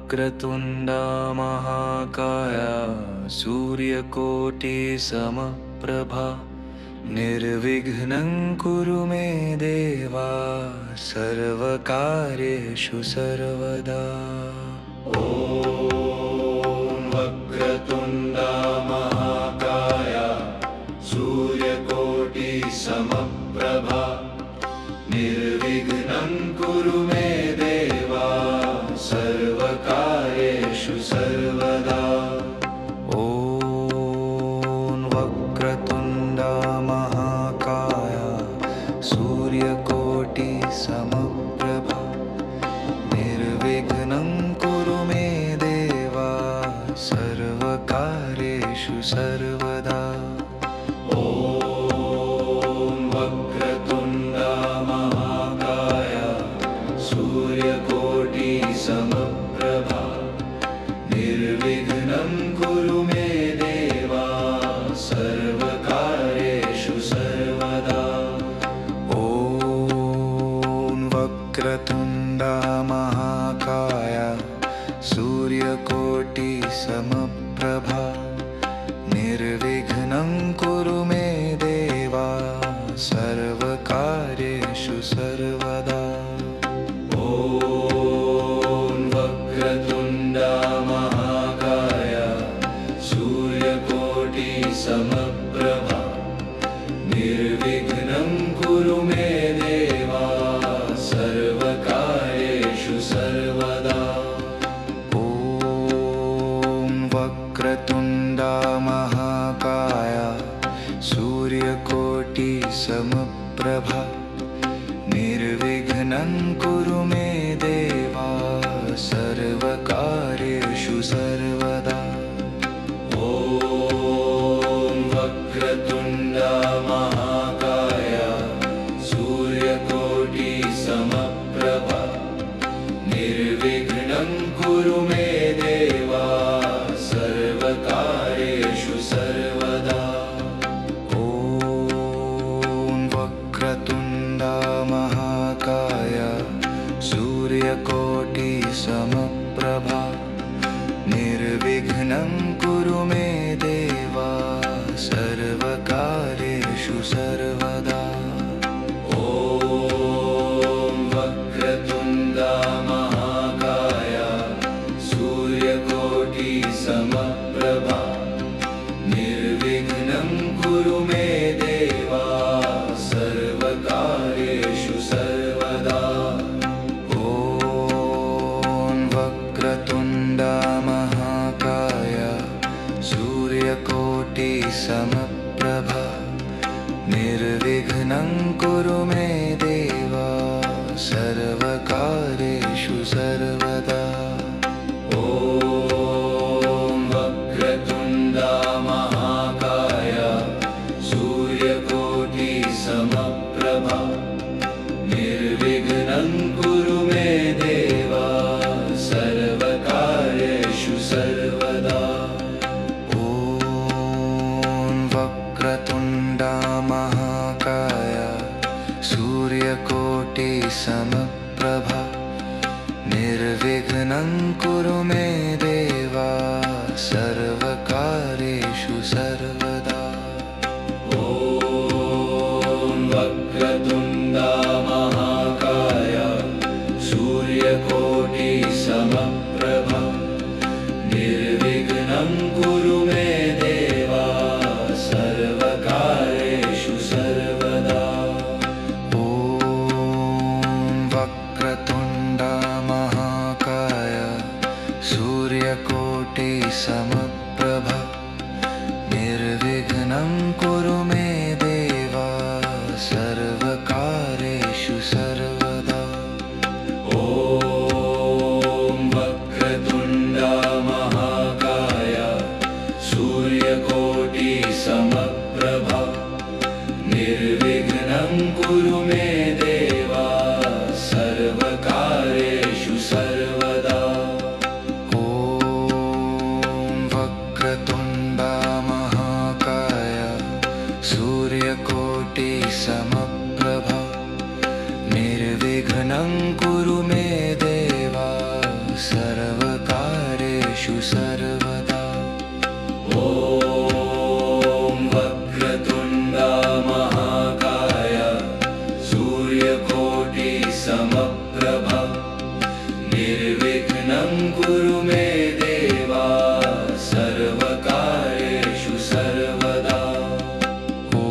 वक्रतुण्डा महाकाय सूर्यकोटि समप्रभा निर्विघ्नं कुरु मे देवा सर्वकार्येषु सर्वदा। ॐ वक्रतुण्डा महाकाय सूर्यकोटि समप्रभा निर्विघ्नं कुरु मे देवा सर्वकार्येषु सर्वदा। ॐ वक्रतुण्डा महाकाय सूर्यकोटि समप्रभा निर्विघ्नं कुरु मे देवा सर्वकार्येषु सर्वदा। ॐ वक्रतुण्डा महाकाय सूर्यकोटि समप्रभा निर्विघ्नं कुरु मे देवा सर्वकार्येषु सर्वदा। ॐ वक्रतुण्डा महाकाय सूर्यकोटि समप्रभा निर्विघ्नं कुरु मे देवा सर्वकार्येषु सर्वदा। ॐ वक्रतुण्डा महाकाय सूर्यकोटि समप्रभा निर्विघ्नं कुरु मे देवा सर्वकार्येषु सर्वदा। ॐ वक्रतुण्डा महाकाय सूर्यकोटि समप्रभा निर्विघ्नं कुरु मे देवा सर्वकार्येषु सर्वदा। ॐ वक्रतुण्डा महाकाय सूर्यकोटि समप्रभा निर्विघ्नं कुरु मे देवा सर्वकार्येषु सर्वदा। ॐ वक्रतुण्डा महाकाय सूर्यकोटि समप्रभा निर्विघ्नं कुरु मे देवा सर्वकार्येषु सर्वदा। ॐ वक्रतुण्डा महाकाय सूर्यकोटि समप्रभा निर्विघ्नं कुरु मे देवा सर्वकार्येषु सर्वदा। ॐ वक्रतुण्डा महाकाय सूर्यकोटि समप्रभा निर्विघ्नं कुरु मे देवा सर्वकार्येषु सर्वदा। ॐ वक्रतुण्डा महाकाय सूर्यकोटि समप्रभा निर्विघ्नं कुरु मे देवा सर्वकार्येषु सर्वदा। ॐ वक्रतुण्डा महाकाय सूर्यकोटि समप्रभा निर्विघ्नं कुरु मे देवा सर्वकार्येषु सर्वदा। ॐ वक्रतुण्डा महाकाय सूर्यकोटि समप्रभा निर्विघ्नं कुरु मे देवा सर्वकार्येषु सर्वदा। ॐ वक्रतुण्डा महाकाय सूर्यकोटि समप्रभा निर्विघ्नं कुरु मे देवा सर्वकार्येषु सर्वदा। ॐ वक्रतुण्डा समप्रभा निर्विघ्नं कुरु मे देवा सर्वकार्येषु सर्वदा। ॐ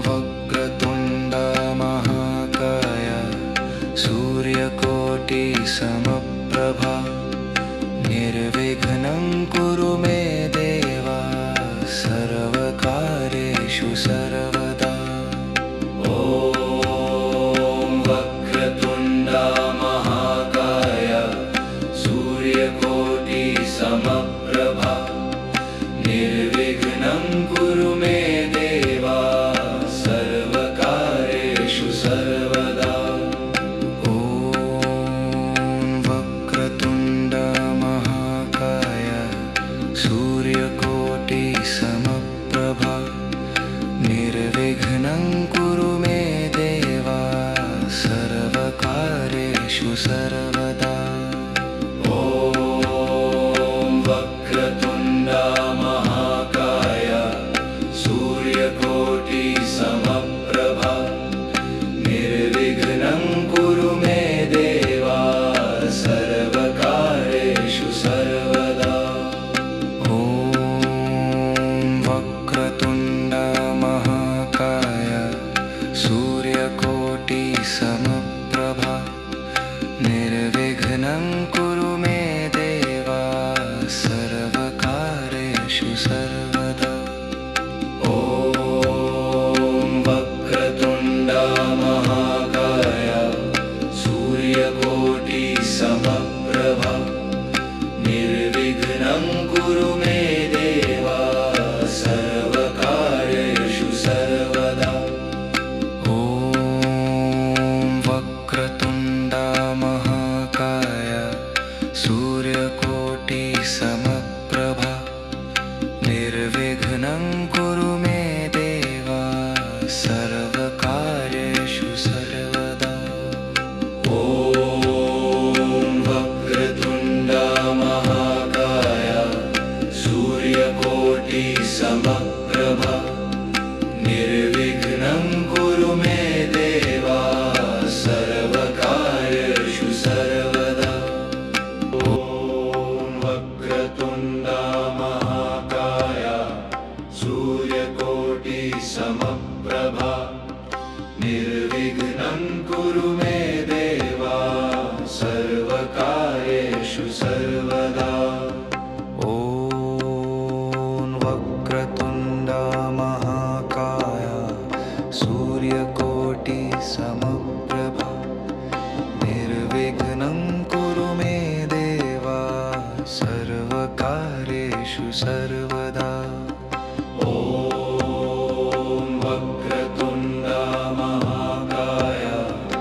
वक्रतुण्ड महाकाय सूर्यकोटिसमप्रभा निर्विघ्नं कुरु मे देवा सर्वकार्येषु सर्वदा। ॐ वक्रतुण्ड महाकाय सूर्यकोटिसमप्रभा निर्विघ्नं कुरु मे देवा सर्वकार्येषु सर्वदा। ॐ वक्रतुण्ड महाकाय सूर्यकोटिसमप्रभा निर्विघ्नं कुरु मे देवा सर्वकार्येषु सर्वदा। ॐ वक्रतुण्ड महाकाय सूर्यकोटिसमप्रभा निर्विघ्नं कुरु मे देवा सर्वकार्येषु सर्वदा। ॐ वक्रतुण्ड महाकाय सूर्यकोटिसमप्रभा निर्विघ्नं कुरु मे देवा सर्वकार्येषु सर्वदा। ॐ वक्रतुण्ड महाकाय सूर्यकोटिसमप्रभा निर्विघ्नं कुरु मे देवा सर्वकार्येषु सर्वदा। ॐ वक्रतुण्ड महाकाय सूर्यकोटिसमप्रभा निर्विघ्नं कुरु मे देवा सर्वकार्येषु सर्वदा। ॐ वक्रतुण्ड महाकाय सूर्यकोटिसमप्रभा निर्विघ्नं कुरु मे देवा सर्वकार्येषु सर्वदा। ॐ वक्रतुण्ड महाकाय सूर्यकोटिसमप्रभा निर्विघ्नं कुरु मे देवा सर्वकार्येषु सर्वदा। ॐ वक्रतुण्ड महाकाय सूर्यकोटिसमप्रभा निर्विघ्नं कुरु मे देवा सर्वकार्येषु सर्वदा। ॐ वक्रतुण्ड महाकाय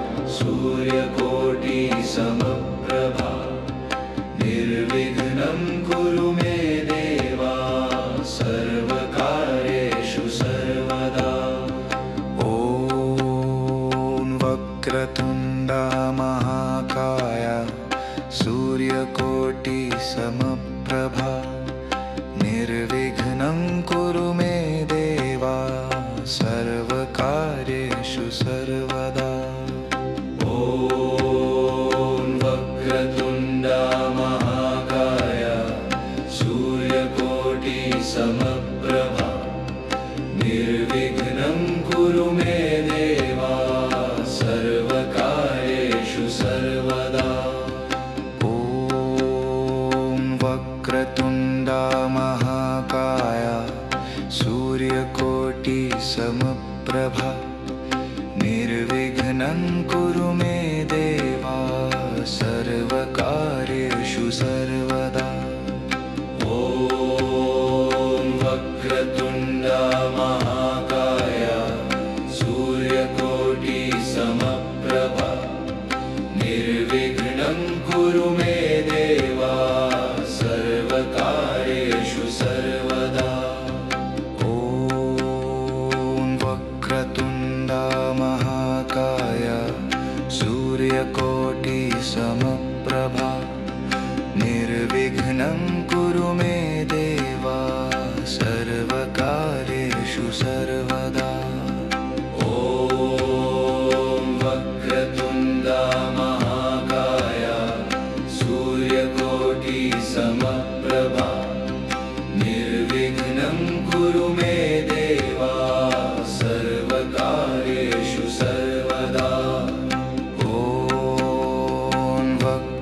सूर्यकोटिसमप्रभा निर्विघ्नं कुरु मे देवा सर्वकार्येषु सर्वदा। ॐ वक्रतुण्ड महाकाय सूर्यकोटिसमप्रभा निर्विघ्नं कुरु मे देवा सर्वकार्येषु सर्वदा। ॐ वक्रतुण्ड महाकाय सूर्यकोटिसमप्रभा निर्विघ्नं कुरु मे देवा सर्वकार्येषु सर्वदा। ॐ वक्रतुण्ड महाकाय सूर्यकोटिसमप्रभा निर्विघ्नं कुरु मे देवा सर्वकार्येषु सर्वदा। ॐ वक्रतुण्ड महाकाय सूर्यकोटिसमप्रभा निर्विघ्नं कुरु मे देवा सर्वकार्येषु सर्वदा। ॐ वक्रतुण्ड महाकाय सूर्यकोटिसमप्रभा निर्विघ्नं कुरु मे देवा सर्वकार्येषु सर्वदा। ॐ वक्रतुण्ड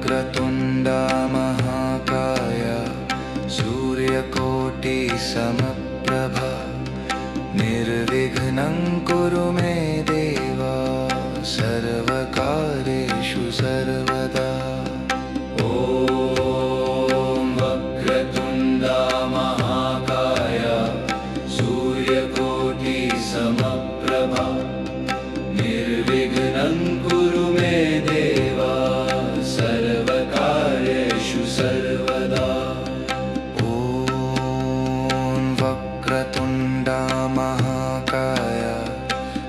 वक्रतुण्डा महाकाय सूर्यकोटिसमप्रभा निर्विघ्नं कुरु मे देव सर्वकार्येषु सर्वदा। ॐ वक्रतुण्डा महाकाय सूर्यकोटिसमप्रभा निर्विघ्नं कुरु मे देव सर्वकार्येषु सर्वदा। ॐ वक्रतुण्डा महाकाय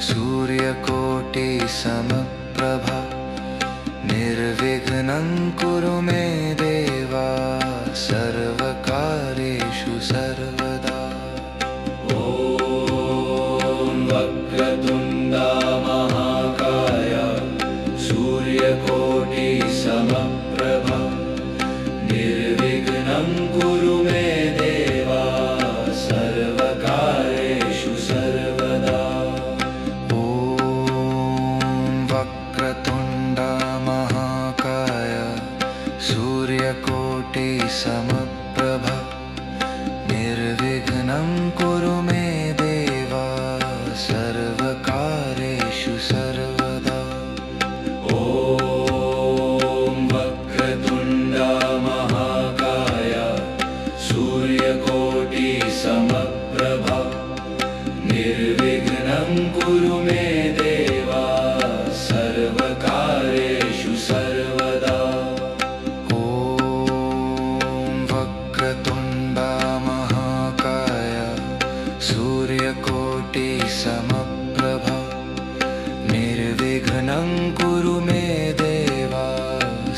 सूर्यकोटिसमप्रभा निर्विघ्नं कुरु मे देव सर्वकार्येषु सर्वदा। ॐ वक्रतुण्डा महाकाय सूर्यकोटिसमप्रभा निर्विघ्नं कुरु मे देव सर्वकार्येषु सर्वदा। ॐ वक्रतुण्डा महाकाय सूर्यकोटिसमप्रभा निर्विघ्नं कुरु मे देव सर्वकार्येषु सर्वदा। ॐ वक्रतुण्डा महाकाय सूर्यकोटिसमप्रभा निर्विघ्नं कुरु मे देव सर्वकार्येषु सर्वदा। ॐ वक्रतुण्डा महाकाय सूर्यकोटिसमप्रभा निर्विघ्नं कुरु मे देव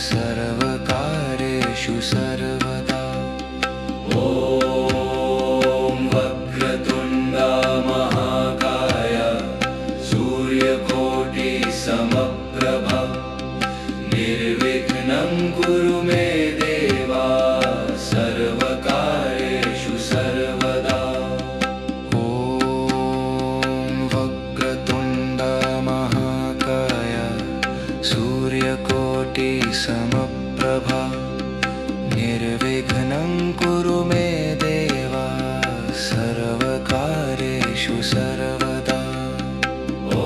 सर्वकार्येषु सर्वदा। ॐ वक्रतुण्डा महाकाय सूर्यकोटिसमप्रभा निर्विघ्नं कुरु मे देव सर्वकार्येषु सर्वदा। ॐ वक्रतुण्डा महाकाय सूर्यकोटिसमप्रभा निर्विघ्नं कुरु मे देव सर्वकार्येषु सर्वदा। ॐ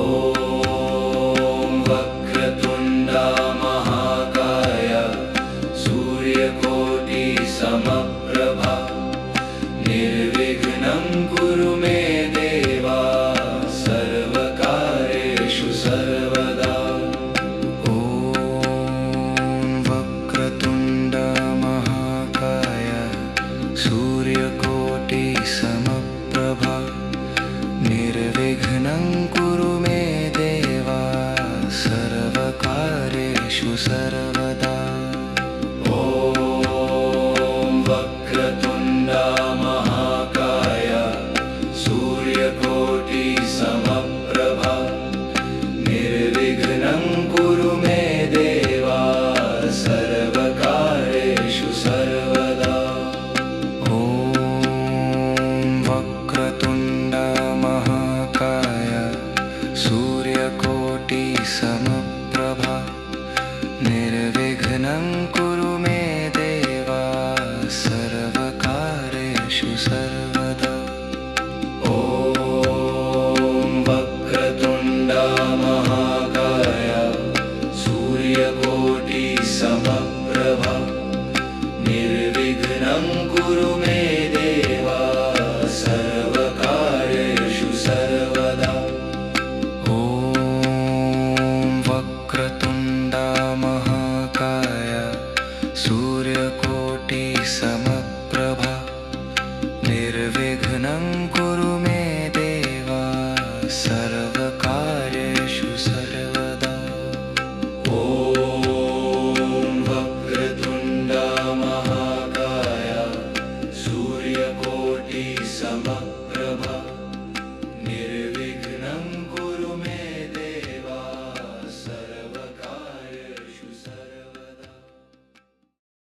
वक्रतुण्डा महाकाय सूर्यकोटिसमप्रभा निर्विघ्नं कुरु मे देव सर्वकार्येषु सर्वदा। ॐ वक्रतुण्डा महाकाय सूर्यकोटिसमप्रभा निर्विघ्नं कुरु मे देव सर्वकार्येषु सर्वदा। ॐ वक्रतुण्डा महाकाय सूर्यकोटिसमप्रभा निर्विघ्नं कुरु मे देव सर्वकार्येषु सर्वदा। ॐ वक्रतुण्डा महाकाय सूर्यकोटिसमप्रभा निर्विघ्नं कुरु मे देव सर्वकार्येषु सर्वदा। ॐ वक्रतुण्डा महाकाय सूर्यकोटिसमप्रभा निर्विघ्नं कुरु मे